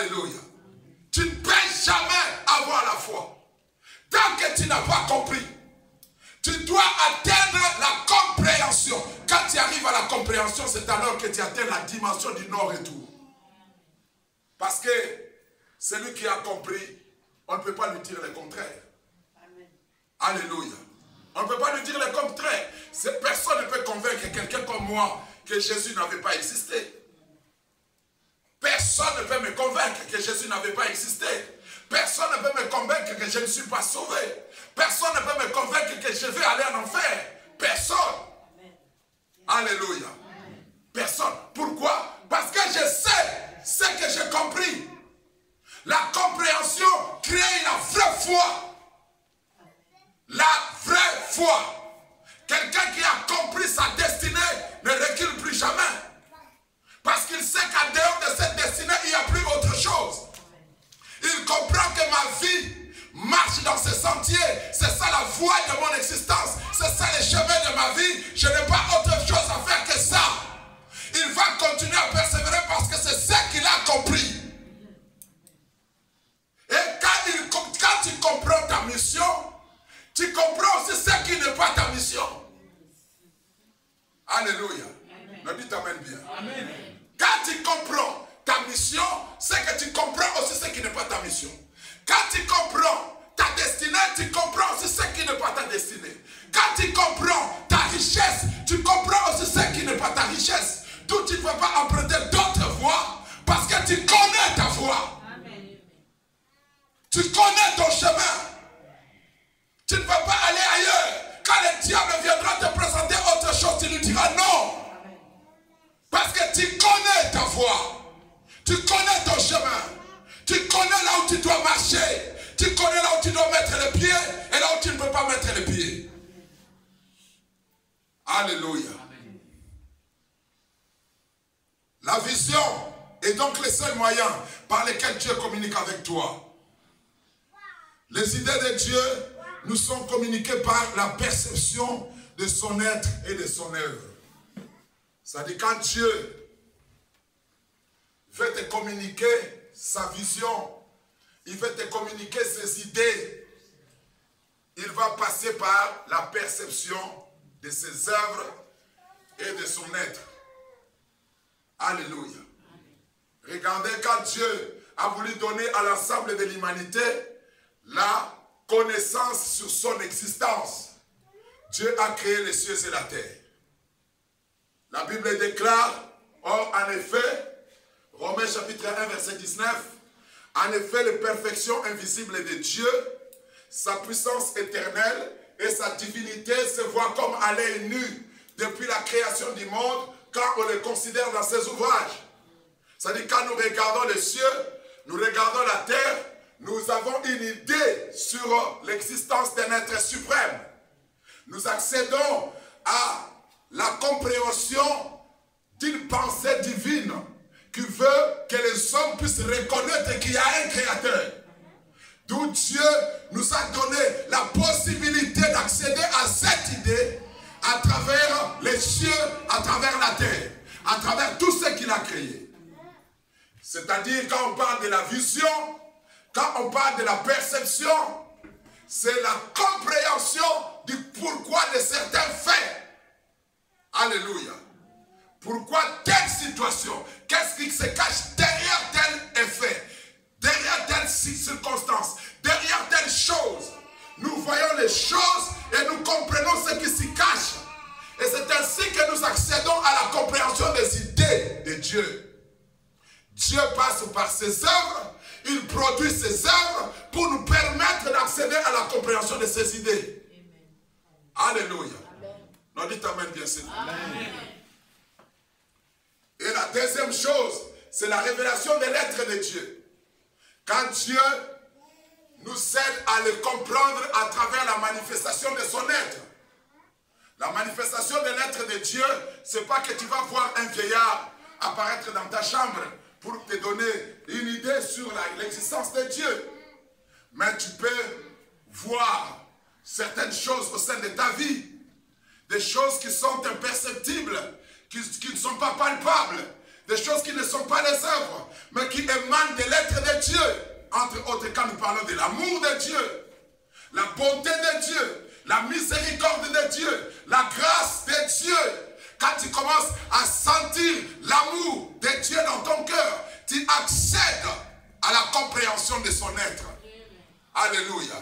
Alléluia. Tu ne peux jamais avoir la foi. Tant que tu n'as pas compris, tu dois atteindre la compréhension. Quand tu arrives à la compréhension, c'est alors que tu atteins la dimension du non-retour. Parce que celui qui a compris, on ne peut pas lui dire le contraire. Amen. Alléluia. On ne peut pas lui dire le contraire. Personne ne peut convaincre quelqu'un comme moi que Jésus n'avait pas existé. Personne ne peut me convaincre que Jésus n'avait pas existé. Personne ne peut me convaincre que je ne suis pas sauvé. Personne ne peut me convaincre que je vais aller en enfer. Personne. Alléluia. Personne. Pourquoi? Parce que je sais ce que j'ai compris. La compréhension crée la vraie foi. La vraie foi. Quelqu'un qui a compris sa destinée ne recule plus jamais. Parce qu'il sait qu'en dehors de cette destinée, il n'y a plus autre chose. Il comprend que ma vie marche dans ce sentier. C'est ça la voie de mon existence. C'est ça le chemin de ma vie. Je n'ai pas autre chose à faire que ça. Il va continuer à persévérer parce que c'est ce qu'il a compris. Et quand tu comprends ta mission, tu comprends aussi ce qui n'est pas ta mission. Alléluia. Me dites amen bien. Amen. Quand tu comprends ta mission, c'est que tu comprends aussi ce qui n'est pas ta mission. Quand tu comprends ta destinée, tu comprends aussi ce qui n'est pas ta destinée. Quand tu comprends ta richesse, tu comprends aussi ce qui n'est pas ta richesse. D'où tu ne peux pas emprunter d'autres voies parce que tu connais ta voie. Amen. Tu connais ton chemin. Tu ne peux pas aller ailleurs. Quand le diable viendra te présenter autre chose, tu lui diras non. Parce que tu connais ta voie. Tu connais ton chemin. Tu connais là où tu dois marcher. Tu connais là où tu dois mettre les pieds et là où tu ne peux pas mettre les pieds. Alléluia. La vision est donc le seul moyen par lequel Dieu communique avec toi. Les idées de Dieu nous sont communiquées par la perception de son être et de son œuvre. C'est-à-dire quand Dieu veut te communiquer sa vision, il veut te communiquer ses idées, il va passer par la perception de ses œuvres et de son être. Alléluia. Regardez quand Dieu a voulu donner à l'ensemble de l'humanité la connaissance sur son existence. Dieu a créé les cieux et la terre. La Bible déclare, or en effet, Romains chapitre 1 verset 19, en effet les perfections invisibles de Dieu, sa puissance éternelle et sa divinité se voient comme à l'œil nu depuis la création du monde quand on les considère dans ses ouvrages. C'est-à-dire quand nous regardons les cieux, nous regardons la terre, nous avons une idée sur l'existence d'un être suprême. Nous accédons à la compréhension d'une pensée divine qui veut que les hommes puissent reconnaître qu'il y a un créateur. D'où Dieu nous a donné la possibilité d'accéder à cette idée à travers les cieux, à travers la terre, à travers tout ce qu'il a créé. C'est-à-dire quand on parle de la vision, quand on parle de la perception, c'est la compréhension du pourquoi de certains faits. Alléluia. Pourquoi telle situation? Qu'est-ce qui se cache derrière tel effet? Derrière telle circonstance? Derrière telle chose? Nous voyons les choses et nous comprenons ce qui s'y cache. Et c'est ainsi que nous accédons à la compréhension des idées de Dieu. Dieu passe par ses œuvres, il produit ses œuvres pour nous permettre d'accéder à la compréhension de ses idées. Amen. Alléluia. Non, dites amen bien sûr. Et la deuxième chose, c'est la révélation de l'être de Dieu. Quand Dieu nous aide à le comprendre à travers la manifestation de son être. La manifestation de l'être de Dieu, ce n'est pas que tu vas voir un vieillard apparaître dans ta chambre pour te donner une idée sur l'existence de Dieu. Mais tu peux voir certaines choses au sein de ta vie. Des choses qui sont imperceptibles, qui ne sont pas palpables. Des choses qui ne sont pas les œuvres, mais qui émanent de l'être entre autres, quand nous parlons de l'amour de Dieu, la bonté de Dieu, la miséricorde de Dieu, la grâce de Dieu, quand tu commences à sentir l'amour de Dieu dans ton cœur, tu accèdes à la compréhension de son être. Alléluia.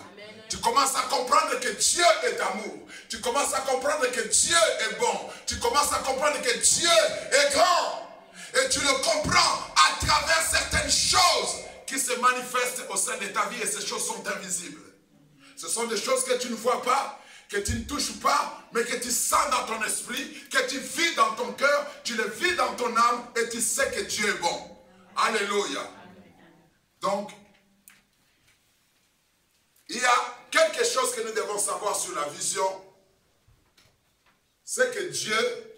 Tu commences à comprendre que Dieu est amour. Tu commences à comprendre que Dieu est bon. Tu commences à comprendre que Dieu est grand. Et tu le comprends à travers certaines choses qui se manifestent au sein de ta vie, et ces choses sont invisibles. Ce sont des choses que tu ne vois pas, que tu ne touches pas, mais que tu sens dans ton esprit, que tu vis dans ton cœur, tu le vis dans ton âme et tu sais que Dieu est bon. Alléluia. Donc, il y a quelque chose que nous devons savoir sur la vision, c'est que Dieu,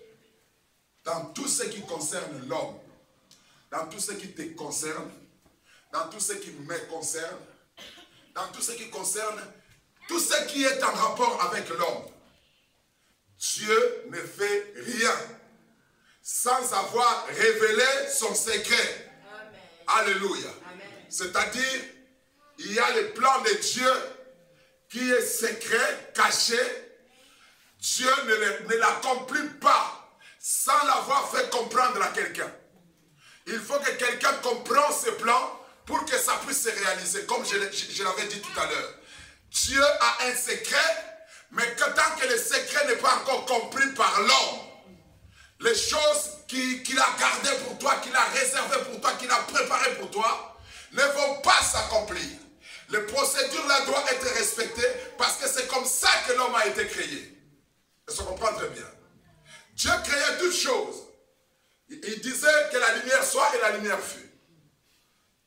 dans tout ce qui concerne l'homme, dans tout ce qui te concerne, dans tout ce qui me concerne, dans tout ce qui concerne tout ce qui est en rapport avec l'homme, Dieu ne fait rien sans avoir révélé son secret. Amen. Alléluia. C'est-à-dire, il y a le plan de Dieu qui est secret, caché. Dieu ne l'accomplit pas sans l'avoir fait comprendre à quelqu'un. Il faut que quelqu'un comprenne ce plan pour que ça puisse se réaliser, comme je l'avais dit tout à l'heure. Dieu a un secret, mais que tant que le secret n'est pas encore compris par l'homme, les choses qu'il a gardées pour toi, qu'il a réservées pour toi, qu'il a préparées pour toi, ne vont pas s'accomplir. Les procédures là doivent être respectées parce que c'est comme ça que l'homme a été créé. Et ça comprend très bien. Dieu créait toutes choses. Il disait que la lumière soit et la lumière fut.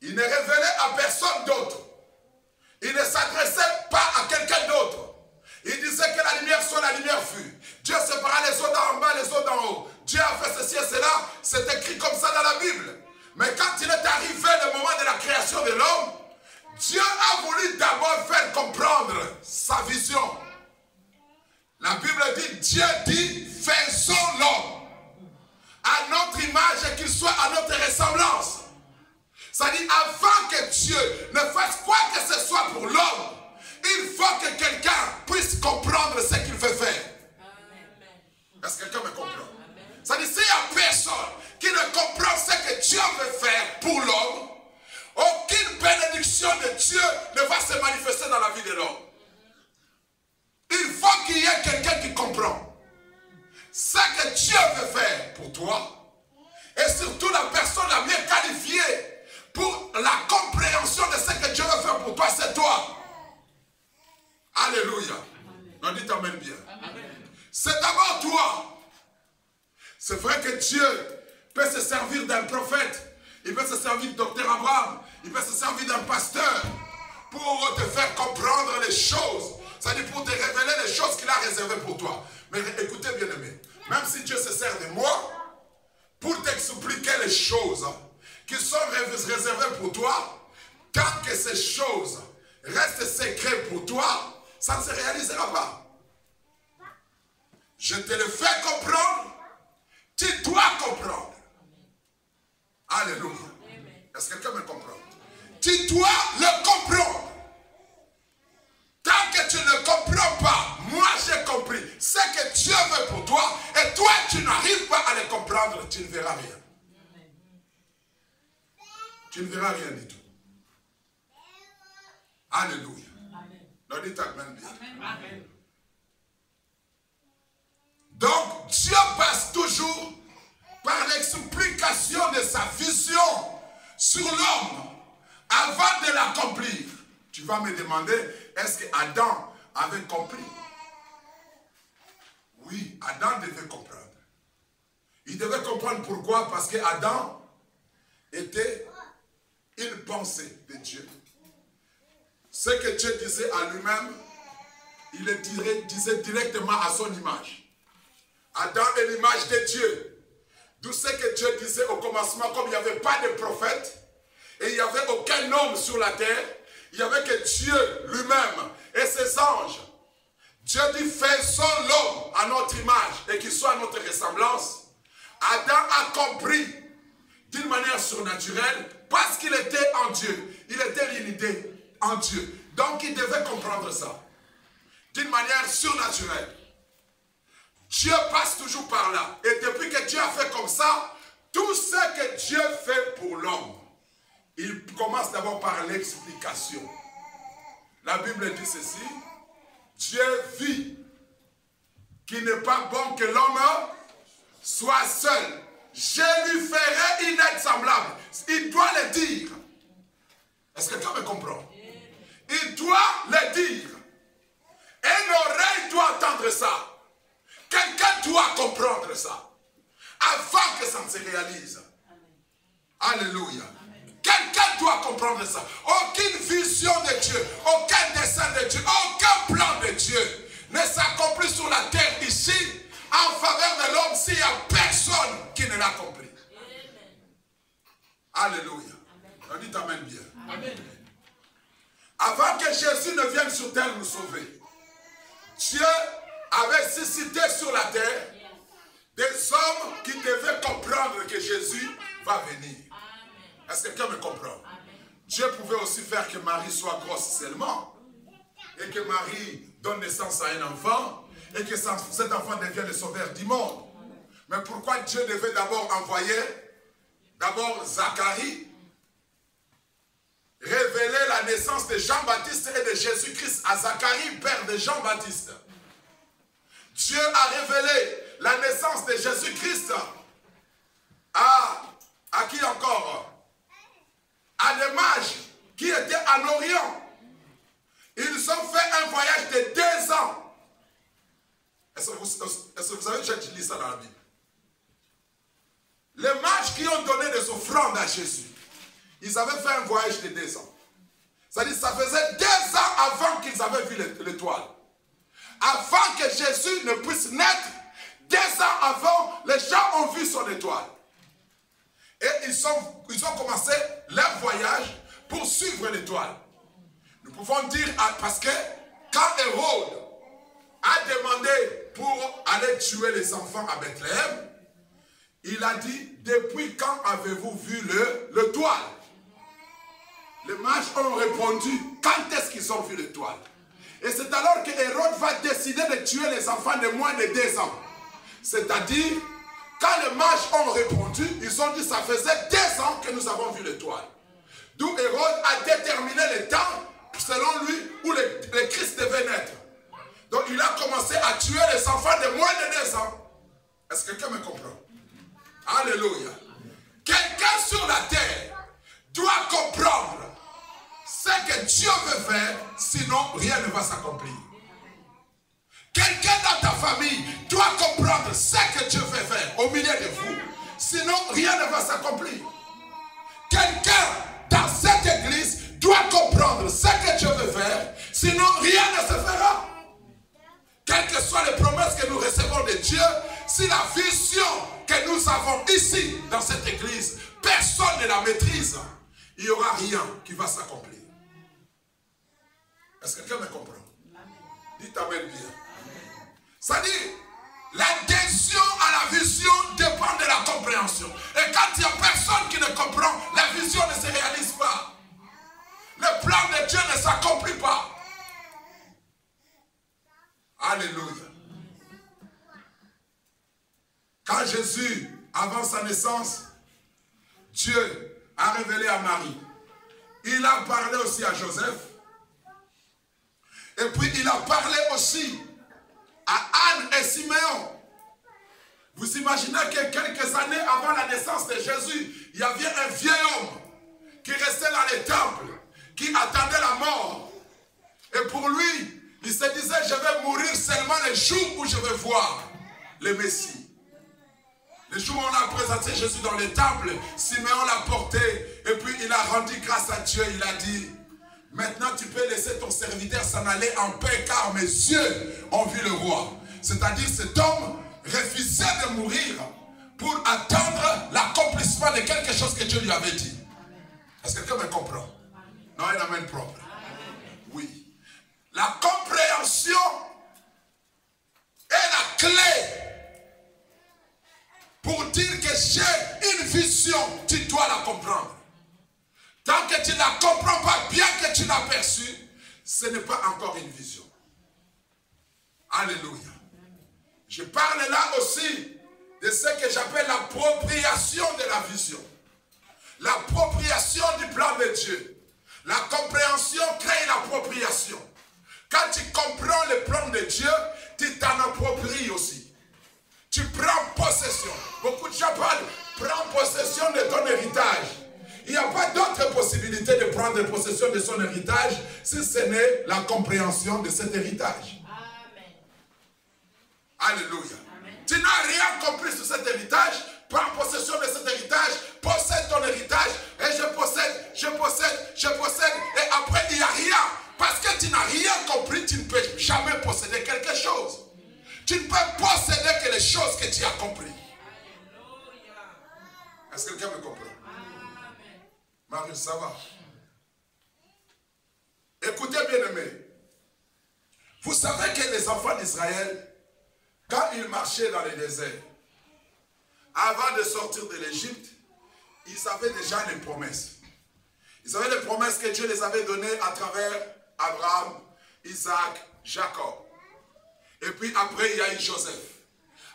Il ne révélait à personne d'autre. Il ne s'adressait pas à quelqu'un d'autre. Il disait que la lumière soit, la lumière fut. Dieu sépara les eaux d'en bas, les eaux d'en haut. Dieu a fait ceci et cela. C'est écrit comme ça dans la Bible. Mais quand il est arrivé le moment de la création de l'homme, Dieu a voulu d'abord faire comprendre sa vision. La Bible dit, Dieu dit, faisons l'homme à notre image et qu'il soit à notre ressemblance. C'est-à-dire, avant que Dieu ne fasse quoi que ce soit pour l'homme, il faut que quelqu'un puisse comprendre ce qu'il veut faire. Est-ce que quelqu'un me comprend? C'est-à-dire, s'il n'y a personne qui ne comprend ce que Dieu veut faire pour l'homme, aucune bénédiction de Dieu ne va se manifester dans la vie de l'homme. Il faut qu'il y ait quelqu'un qui comprend ce que Dieu veut faire pour toi, et surtout la personne la mieux qualifiée pour la compréhension de ce que Dieu veut faire pour toi, c'est toi. Alléluia. On dit amen bien. C'est d'abord toi. C'est vrai que Dieu peut se servir d'un prophète, il peut se servir de Dr Abraham, il peut se servir d'un pasteur pour te faire comprendre les choses, c'est-à-dire pour te révéler les choses qu'il a réservées pour toi. Mais écoutez bien aimé, même si Dieu se sert de moi pour t'expliquer les choses qui sont réservées pour toi, tant que ces choses restent secrètes pour toi, ça ne se réalisera pas. Je te le fais comprendre, tu dois comprendre. Alléluia. Est-ce que quelqu'un me comprend? Tu dois le comprendre. Tant que tu ne comprends pas, moi j'ai compris ce que Dieu veut pour toi, et toi tu n'arrives pas à le comprendre, tu ne verras rien. Tu ne verras rien du tout. Alléluia. Non, dites amen bien. Amen. Donc Dieu passe toujours par l'explication de sa vision sur l'homme avant de l'accomplir. Tu vas me demander, est-ce que Adam avait compris? Oui, Adam devait comprendre. Il devait comprendre pourquoi? Parce que Adam était une pensée de Dieu. Ce que Dieu disait à lui-même, il le disait directement à son image. Adam est l'image de Dieu. D'où ce que Dieu disait au commencement, comme il n'y avait pas de prophète, et il n'y avait aucun homme sur la terre, il n'y avait que Dieu lui-même et ses anges. Dieu dit, faisons l'homme à notre image et qu'il soit à notre ressemblance. Adam a compris d'une manière surnaturelle parce qu'il était en Dieu. Il était avait une idée en Dieu. Donc il devait comprendre ça. D'une manière surnaturelle. Dieu passe toujours par là. Et depuis que Dieu a fait comme ça, tout ce que Dieu fait pour l'homme, il commence d'abord par l'explication. La Bible dit ceci. Dieu vit qu'il n'est pas bon que l'homme soit seul. Je lui ferai une aide semblable. Il doit le dire. Est-ce que quelqu'un me comprend? Il doit le dire. Une oreille doit entendre ça. Quelqu'un doit comprendre ça. Avant que ça ne se réalise. Alléluia. Quelqu'un doit comprendre ça. Aucune vision de Dieu, aucun dessein de Dieu, aucun plan de Dieu ne s'accomplit sur la terre ici en faveur de l'homme s'il n'y a personne qui ne l'a compris. Alléluia. On dit amen bien. Amen. Avant que Jésus ne vienne sur terre nous sauver, Dieu avait suscité sur la terre des hommes qui devaient comprendre que Jésus va venir. Est-ce que quelqu'un me comprend? Dieu pouvait aussi faire que Marie soit grosse seulement et que Marie donne naissance à un enfant et que cet enfant devienne le sauveur du monde. Mais pourquoi Dieu devait d'abord envoyer Zacharie révéler la naissance de Jean-Baptiste et de Jésus-Christ à Zacharie, père de Jean-Baptiste? Dieu a révélé la naissance de Jésus-Christ à qui encore? À des mages qui étaient en Orient. Ils ont fait un voyage de 2 ans. Est-ce que vous avez déjà lu ça dans la Bible? Les mages qui ont donné des offrandes à Jésus, ils avaient fait un voyage de 2 ans. C'est-à-dire ça faisait 2 ans avant qu'ils avaient vu l'étoile. Avant que Jésus ne puisse naître, 2 ans avant, les gens ont vu son étoile. Et ils ont commencé leur voyage pour suivre l'étoile. Nous pouvons dire, parce que quand Hérode a demandé pour aller tuer les enfants à Bethléem, il a dit, depuis quand avez-vous vu l'étoile? Les mages ont répondu, quand est-ce qu'ils ont vu l'étoile? Et c'est alors que Hérode va décider de tuer les enfants de moins de 2 ans. C'est-à-dire, quand les mages ont répondu, ils ont dit, ça faisait 2 ans que nous avons vu l'étoile. D'où Hérode a déterminé le temps, selon lui, où le Christ devait naître. Donc il a commencé à tuer les enfants de moins de 2 ans. Est-ce que quelqu'un me comprend? Alléluia. Quelqu'un sur la terre doit comprendre ce que Dieu veut faire, sinon rien ne va s'accomplir. Quelqu'un dans ta famille doit comprendre ce que Dieu veut faire au milieu de vous, sinon rien ne va s'accomplir. Quelqu'un dans cette église doit comprendre ce que Dieu veut faire, sinon rien ne se fera. Quelles que soient les promesses que nous recevons de Dieu, si la vision que nous avons ici, dans cette église, personne ne la maîtrise, il n'y aura rien qui va s'accomplir. Est-ce que quelqu'un me comprend? Dites amen bien. C'est-à-dire, l'adhésion à la vision dépend de la compréhension. Et quand il n'y a personne qui ne comprend, la vision ne se réalise pas. Le plan de Dieu ne s'accomplit pas. Alléluia. Quand Jésus, avant sa naissance, Dieu a révélé à Marie. Il a parlé aussi à Joseph. Et puis il a parlé aussi à Anne et Siméon. Vous imaginez que quelques années avant la naissance de Jésus, il y avait un vieil homme qui restait dans les temples, qui attendait la mort. Et pour lui, il se disait, je vais mourir seulement le jour où je vais voir le Messie. Le jour où on a présenté Jésus dans les temples, Siméon l'a porté et puis il a rendu grâce à Dieu. Il a dit, maintenant tu peux laisser ton serviteur s'en aller en paix car mes yeux ont vu le roi. C'est-à-dire cet homme refusait de mourir pour attendre l'accomplissement de quelque chose que Dieu lui avait dit. Est-ce que quelqu'un me comprend? Non, il amène propre. Oui. La compréhension est la clé pour dire que j'ai une vision, tu dois la comprendre. Tant que tu ne la comprends comprends pas, bien que tu l'as perçu, ce n'est pas encore une vision. Alléluia. Je parle là aussi de ce que j'appelle l'appropriation de la vision. L'appropriation du plan de Dieu. La compréhension crée l'appropriation. Quand tu comprends le plan de Dieu, tu t'en appropries aussi. Tu prends possession. Beaucoup de gens parlent, prends possession de ton héritage. Il n'y a pas d'autre possibilité de prendre possession de son héritage si ce n'est la compréhension de cet héritage. Amen. Alléluia. Amen. Tu n'as rien compris sur cet héritage, prends possession de cet héritage, possède ton héritage, et je possède, et après il n'y a rien. Parce que tu n'as rien compris, tu ne peux jamais posséder quelque chose. Tu ne peux posséder que les choses que tu as compris. Est-ce que quelqu'un me comprend? Marie, ça va? Écoutez bien aimé. Vous savez que les enfants d'Israël, quand ils marchaient dans le désert, avant de sortir de l'Égypte, ils avaient déjà les promesses. Ils avaient les promesses que Dieu les avait données à travers Abraham, Isaac, Jacob. Et puis après, il y a eu Joseph.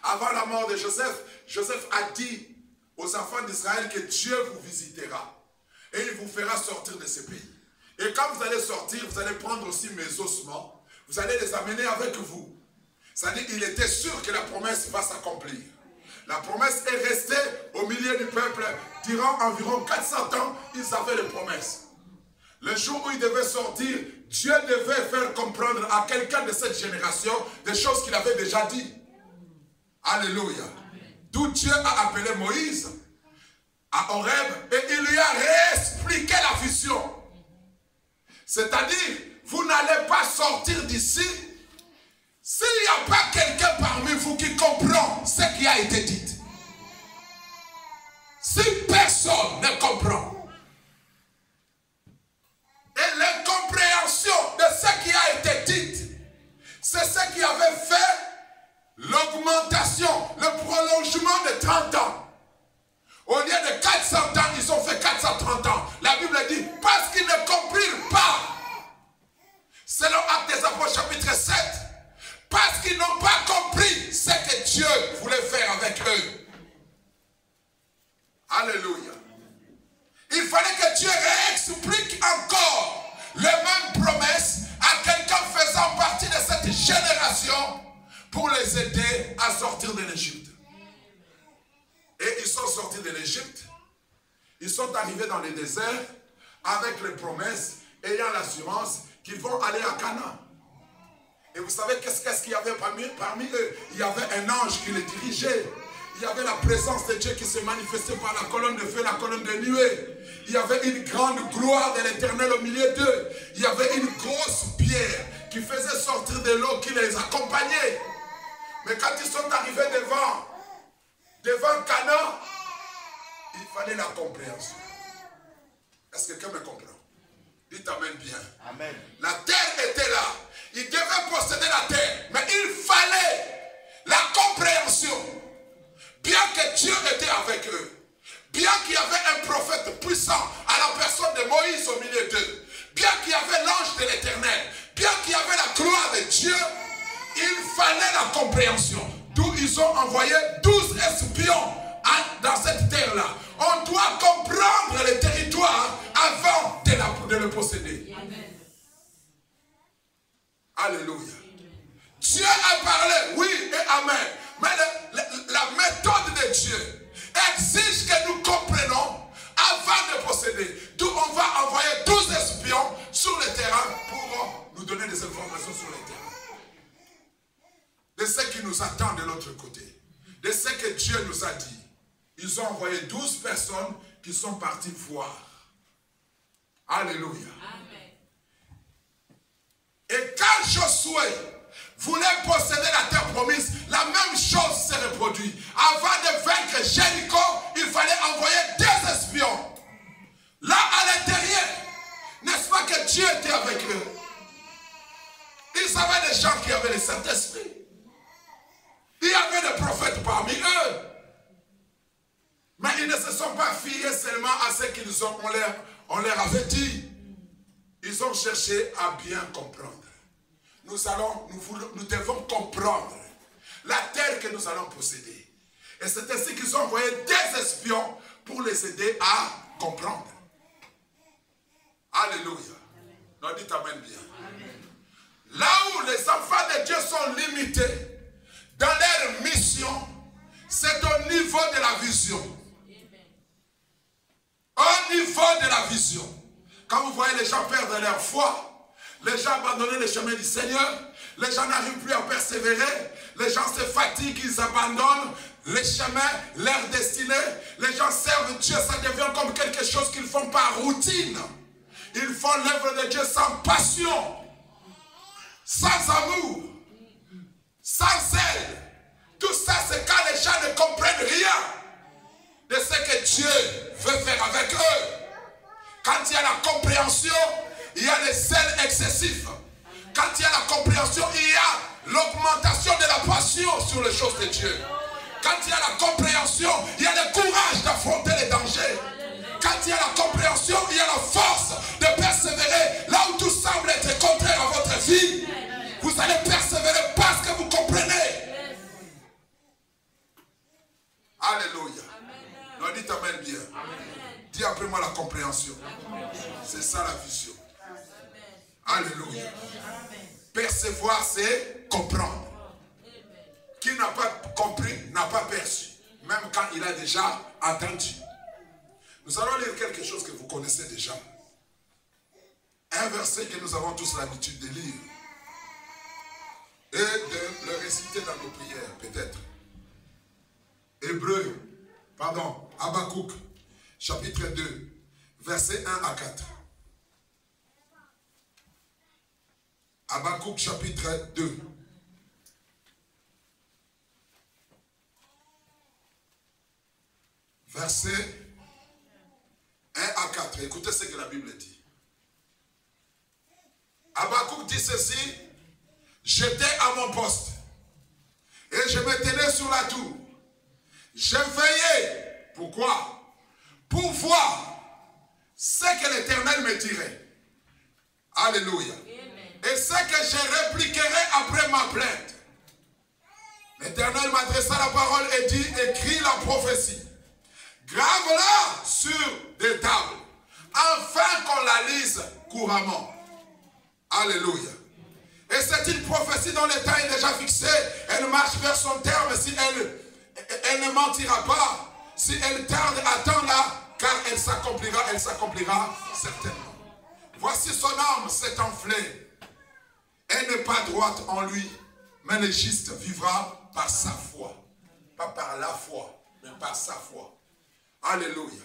Avant la mort de Joseph, Joseph a dit aux enfants d'Israël que Dieu vous visitera. Et il vous fera sortir de ce pays. Et quand vous allez sortir, vous allez prendre aussi mes ossements. Vous allez les amener avec vous. C'est-à-dire qu'il était sûr que la promesse va s'accomplir. La promesse est restée au milieu du peuple. Durant environ 400 ans, ils avaient les promesses. Le jour où ils devaient sortir, Dieu devait faire comprendre à quelqu'un de cette génération des choses qu'il avait déjà dit. Alléluia. D'où Dieu a appelé Moïse à Horeb et il lui a réexpliqué la vision. C'est-à-dire, vous n'allez pas sortir d'ici s'il n'y a pas quelqu'un parmi vous qui comprend ce qui a été dit. Si personne ne comprend, et l'incompréhension de ce qui a été dit, c'est ce qui avait fait l'augmentation, le prolongement de 30 ans. Au lieu de 400 ans, ils ont fait 430 ans. La Bible dit, parce qu'ils ne comprirent pas, selon Actes des Apôtres chapitre 7, parce qu'ils n'ont pas compris ce que Dieu voulait faire avec eux. Alléluia. Il fallait que Dieu réexplique encore les mêmes promesses à quelqu'un faisant partie de cette génération pour les aider à sortir de l'Égypte. Et ils sont sortis de l'Égypte, ils sont arrivés dans le désert avec les promesses, ayant l'assurance qu'ils vont aller à Canaan. Et vous savez qu'est-ce qu'il y avait parmi eux? Il y avait un ange qui les dirigeait. Il y avait la présence de Dieu qui se manifestait par la colonne de feu, la colonne de nuée. Il y avait une grande gloire de l'Éternel au milieu d'eux. Il y avait une grosse pierre qui faisait sortir de l'eau, qui les accompagnait. Mais quand ils sont arrivés devant Canaan, il fallait la compréhension. Est-ce que quelqu'un me comprend? Dites amen bien. Amen. La terre était là. Ils devaient posséder la terre. Mais il fallait la compréhension. Bien que Dieu était avec eux. Bien qu'il y avait un prophète puissant à la personne de Moïse au milieu d'eux. Bien qu'il y avait l'ange de l'Éternel. Bien qu'il y avait la gloire de Dieu. Il fallait la compréhension. D'où ils ont envoyé 12 espions dans cette terre-là. On doit comprendre le territoire avant de le posséder. Amen. Alléluia. Dieu a parlé, oui et amen. Mais la méthode de Dieu exige que nous comprenions avant de posséder. D'où on va envoyer 12 espions sur le terrain pour nous donner des informations sur le terrain. De ce qui nous attend de l'autre côté. De ce que Dieu nous a dit. Ils ont envoyé 12 personnes qui sont parties voir. Alléluia. Amen. Et quand Josué voulait posséder la terre promise, la même chose s'est reproduite. Avant de vaincre Jéricho, il fallait envoyer 2 espions. Là, à l'intérieur, n'est-ce pas que Dieu était avec eux? Ils avaient des gens qui avaient le Saint-Esprit. Il y avait des prophètes parmi eux. Mais ils ne se sont pas fiés seulement à ce qu'ils ont, on leur avait dit. ils ont cherché à bien comprendre. Nous devons comprendre la terre que nous allons posséder. Et c'est ainsi qu'ils ont envoyé des espions pour les aider à comprendre. Alléluia. Non, dites Amen bien. Amen. Là où les enfants de Dieu sont limités dans leur mission, c'est au niveau de la vision. Au niveau de la vision. Quand vous voyez les gens perdre leur foi, les gens abandonner le chemin du Seigneur, les gens n'arrivent plus à persévérer, les gens se fatiguent, ils abandonnent les chemins, leur destinée, les gens servent Dieu, ça devient comme quelque chose qu'ils font par routine. Ils font l'œuvre de Dieu sans passion, sans amour, sans zèle. Tout ça, c'est quand les gens ne comprennent rien de ce que Dieu veut faire avec eux. Quand il y a la compréhension, il y a le zèle excessif. Quand il y a la compréhension, il y a l'augmentation de la passion sur les choses de Dieu. Quand il y a la compréhension, il y a le courage d'affronter les dangers. Quand il y a la compréhension, il y a la force de persévérer. Là où tout semble être contraire à votre vie, vous allez persévérer parce que vous comprenez. Alléluia. Non, dites Amen bien. Dis après moi la compréhension. C'est ça la vision. Alléluia. Percevoir, c'est comprendre. Qui n'a pas compris, n'a pas perçu. Même quand il a déjà entendu. Nous allons lire quelque chose que vous connaissez déjà. Un verset que nous avons tous l'habitude de lire. Et de le réciter dans nos prières, peut-être. Habakkuk, chapitre 2, versets 1 à 4. Habakkuk, chapitre 2. Versets 1 à 4. Écoutez ce que la Bible dit. Habakkuk dit ceci. J'étais à mon poste et je me tenais sur la tour. Je veillais. Pourquoi? Pour voir ce que l'Éternel me dirait. Alléluia. Et ce que je répliquerai après ma plainte. L'Éternel m'adressa la parole et dit, écris la prophétie. Grave-la sur des tables, afin qu'on la lise couramment. Alléluia. Et c'est une prophétie dont le temps est déjà fixé. Elle marche vers son terme si elle ne mentira pas. Si elle tarde, attends-la, car elle s'accomplira certainement. Voici son âme s'est enflée. Elle n'est pas droite en lui, mais le juste vivra par sa foi. Pas par la foi, mais par sa foi. Alléluia.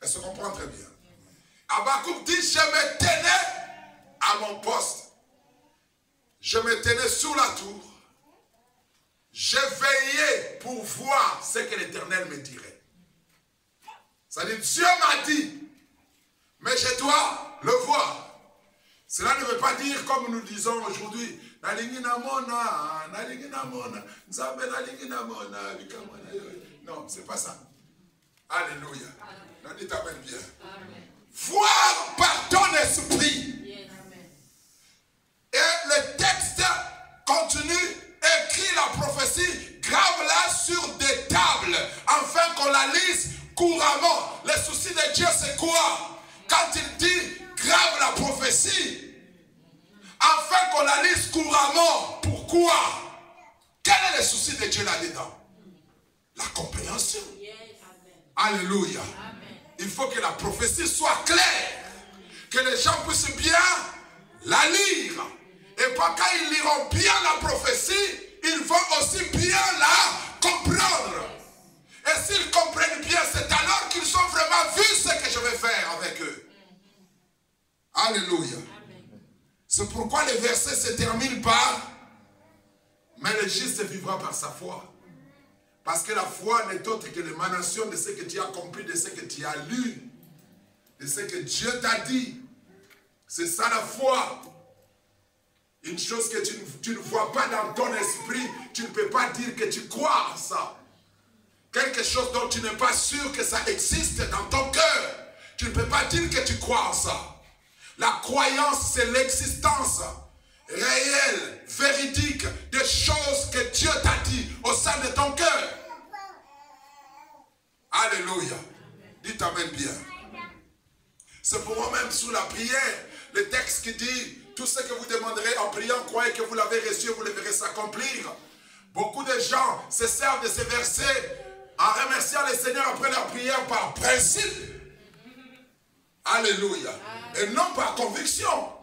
Elle se comprend très bien. Habakkuk dit, je me tenais à mon poste. Je me tenais sous la tour. Je veillais pour voir ce que l'Éternel me dirait. C'est-à-dire, Dieu m'a dit, mais je dois le voir. Cela ne veut pas dire, comme nous disons aujourd'hui, non, c'est pas ça. Alléluia. Non, dites Amen bien. Voir par ton esprit. Et le texte continue, écrit la prophétie, grave-la sur des tables, afin qu'on la lise couramment. Le souci de Dieu, c'est quoi? Quand il dit, grave la prophétie, afin qu'on la lise couramment. Pourquoi? Quel est le souci de Dieu là-dedans? La compréhension. Alléluia. Il faut que la prophétie soit claire. Que les gens puissent bien la lire. Et pas quand ils liront bien la prophétie, ils vont aussi bien la comprendre. Et s'ils comprennent bien, c'est alors qu'ils ont vraiment vu ce que je vais faire avec eux. Alléluia. C'est pourquoi le verset se termine par « Mais le juste vivra par sa foi ». Parce que la foi n'est autre que l'émanation de ce que tu as compris, de ce que tu as lu, de ce que Dieu t'a dit. C'est ça la foi. Une chose que tu ne vois pas dans ton esprit, tu ne peux pas dire que tu crois à ça. Quelque chose dont tu n'es pas sûr que ça existe dans ton cœur, tu ne peux pas dire que tu crois à ça. La croyance, c'est l'existence réelle, véridique, des choses que Dieu t'a dit au sein de ton cœur. Alléluia. Dites Amen bien. C'est pour moi-même sous la prière, le texte qui dit, tout ce que vous demanderez en priant, croyez que vous l'avez reçu et vous le verrez s'accomplir. Beaucoup de gens se servent de ces versets en remerciant le Seigneur après leur prière par principe. Alléluia. Et non par conviction.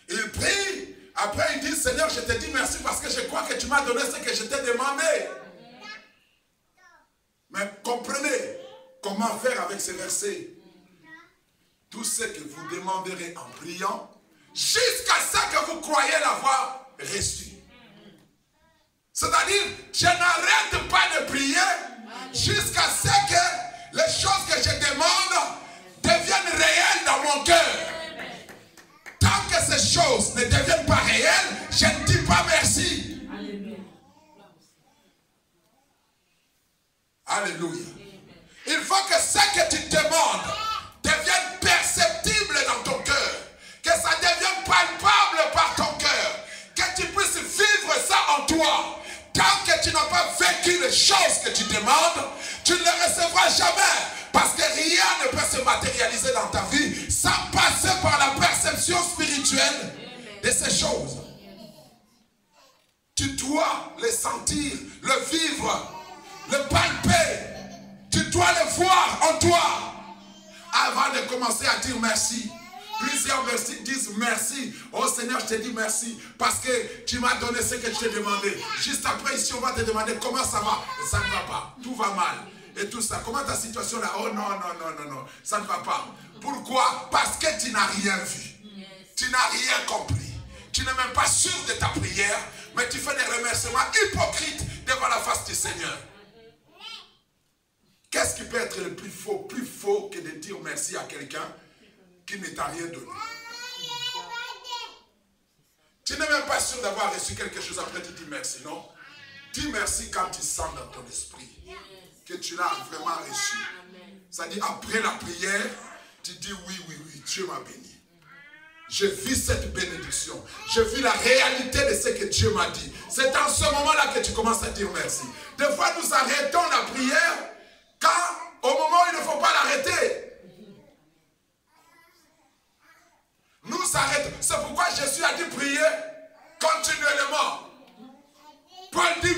Ils prient, après ils disent, Seigneur, je te dis merci parce que je crois que tu m'as donné ce que je t'ai demandé. Mais comprenez comment faire avec ces versets. Tout ce que vous demanderez en priant, jusqu'à ce que vous croyez l'avoir reçu. C'est-à-dire, je n'arrête pas de prier jusqu'à ce que les choses que je demande deviennent réelles dans mon cœur. Tant que ces choses ne deviennent pas réelles, je ne dis pas merci. Alléluia. Il faut que ce que tu demandes devienne perceptible dans ton cœur. Que ça devienne palpable par ton cœur. Que tu puisses vivre ça en toi. Tant que tu n'as pas vécu les choses que tu demandes, tu ne les recevras jamais. Parce que rien ne peut se matérialiser dans ta vie sans passer par la perception spirituelle de ces choses. Tu dois les sentir, le vivre, le palper. Tu dois le voir en toi avant de commencer à dire merci. Plusieurs disent merci. Oh Seigneur, je te dis merci parce que tu m'as donné ce que je t'ai demandé. Juste après, ici, on va te demander comment ça va. Et ça ne va pas. Tout va mal. Et tout ça. Comment ta situation là? Oh non, non, non, non, non. Ça ne va pas. Pourquoi? Parce que tu n'as rien vu. Tu n'as rien compris. Tu n'es même pas sûr de ta prière, mais tu fais des remerciements hypocrites devant la face du Seigneur. Qu'est-ce qui peut être le plus faux que de dire merci à quelqu'un qui ne t'a rien donné? Tu n'es même pas sûr d'avoir reçu quelque chose, après tu dis merci, non? Dis merci quand tu sens dans ton esprit que tu l'as vraiment reçu. C'est-à-dire après la prière, tu dis oui, oui, oui, Dieu m'a béni. Je vis cette bénédiction. Je vis la réalité de ce que Dieu m'a dit. C'est dans ce moment-là que tu commences à dire merci. Des fois, nous arrêtons la prière quand, au moment où il ne faut pas l'arrêter. Nous arrêtons. C'est pourquoi Jésus a dit prier continuellement. Paul dit